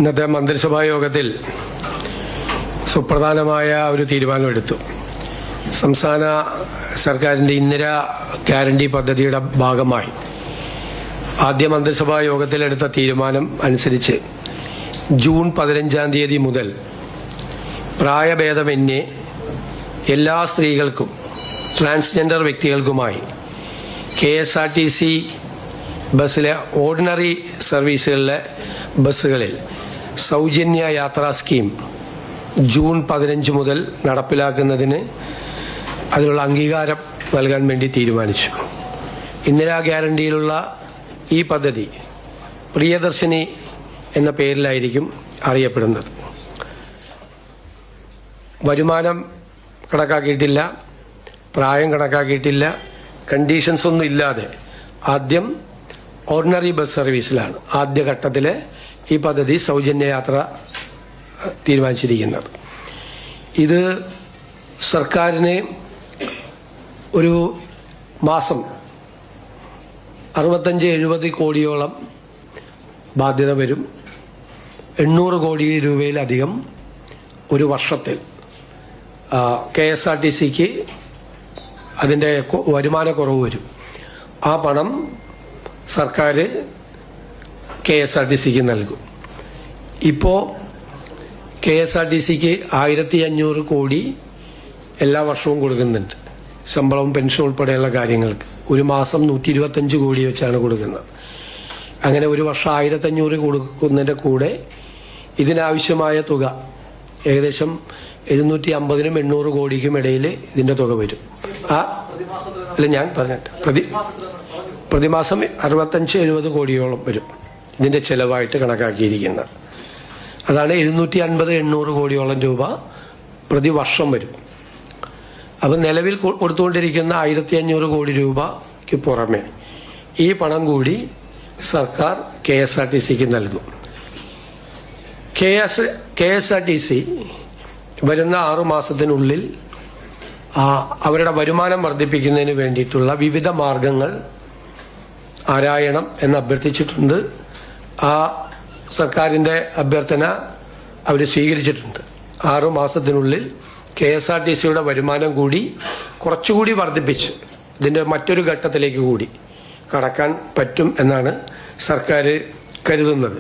ഇന്നത്തെ മന്ത്രിസഭാ യോഗത്തിൽ സുപ്രധാനമായ ഒരു തീരുമാനമെടുത്തു. സംസ്ഥാന സർക്കാരിൻ്റെ ഇന്ദിരാ ഗ്യാരണ്ടി പദ്ധതിയുടെ ഭാഗമായി ആദ്യ മന്ത്രിസഭാ യോഗത്തിലെടുത്ത തീരുമാനം അനുസരിച്ച് ജൂൺ 15-ാം തീയതി മുതൽ പ്രായഭേദമന്യേ എല്ലാ സ്ത്രീകൾക്കും ട്രാൻസ്ജെൻഡർ വ്യക്തികൾക്കുമായി KSRTC ബസ്സിലെ ഓർഡിനറി സർവീസുകളിലെ ബസ്സുകളിൽ സൗജന്യ യാത്രാ സ്കീം ജൂൺ 15 മുതൽ നടപ്പിലാക്കുന്നതിന് അതിനുള്ള അംഗീകാരം നൽകാൻ വേണ്ടി തീരുമാനിച്ചു. ഇന്ദിരാ ഗ്യാരണ്ടിയിലുള്ള ഈ പദ്ധതി പ്രിയദർശിനി എന്ന പേരിലായിരിക്കും അറിയപ്പെടുന്നത്. വരുമാനം കണക്കാക്കിയിട്ടില്ല, പ്രായം കണക്കാക്കിയിട്ടില്ല, കണ്ടീഷൻസ് ഒന്നും ഇല്ലാതെ ആദ്യം ഓർഡിനറി ബസ് സർവീസിലാണ് ആദ്യഘട്ടത്തിലെ ഈ പദ്ധതി സൗജന്യ യാത്ര തീരുമാനിച്ചിരിക്കുന്നത്. ഇത് സർക്കാരിന് ഒരു മാസം 65-70 കോടിയോളം ബാധ്യത വരും. 800 കോടി രൂപയിലധികം ഒരു വർഷത്തിൽ KSRTCക്ക് അതിൻ്റെ വരുമാനക്കുറവ് വരും. ആ പണം സർക്കാർ KSRTCക്ക് നൽകും. ഇപ്പോൾ KSRTCക്ക് 1500 കോടി എല്ലാ വർഷവും കൊടുക്കുന്നുണ്ട്. ശമ്പളവും പെൻഷൻ ഉൾപ്പെടെയുള്ള കാര്യങ്ങൾക്ക് ഒരു മാസം 125 കോടി വെച്ചാണ് കൊടുക്കുന്നത്. അങ്ങനെ ഒരു വർഷം 1500 കൊടുക്കുന്നതിൻ്റെ കൂടെ ഇതിനാവശ്യമായ തുക ഏകദേശം 750-800 കോടിക്കും ഇടയിൽ ഇതിൻ്റെ തുക വരും. അല്ല, ഞാൻ പറഞ്ഞിട്ട് പ്രതിമാസം 65-70 കോടിയോളം വരും ഇതിൻ്റെ ചെലവായിട്ട് കണക്കാക്കിയിരിക്കുന്നത്. അതാണ് 750-800 കോടിയോളം രൂപ പ്രതിവർഷം വരും. അപ്പം നിലവിൽ കൊടുത്തുകൊണ്ടിരിക്കുന്ന 1500 കോടി രൂപയ്ക്ക് പുറമെ ഈ പണം കൂടി സർക്കാർ KSRTCക്ക് നൽകും. KSRTC വരുന്ന 6 മാസത്തിനുള്ളിൽ അവരുടെ വരുമാനം വർദ്ധിപ്പിക്കുന്നതിന് വേണ്ടിയിട്ടുള്ള വിവിധ മാർഗങ്ങൾ ആരായണം എന്ന് അഭ്യർത്ഥിച്ചിട്ടുണ്ട്. ആ സർക്കാരിൻ്റെ അഭ്യർത്ഥന അവർ സ്വീകരിച്ചിട്ടുണ്ട്. 6 മാസത്തിനുള്ളിൽ KSRTCയുടെ വരുമാനം കൂടി കുറച്ചുകൂടി വർദ്ധിപ്പിച്ച് ഇതിൻ്റെ മറ്റൊരു ഘട്ടത്തിലേക്ക് കൂടി കടക്കാൻ പറ്റും എന്നാണ് സർക്കാർ കരുതുന്നത്.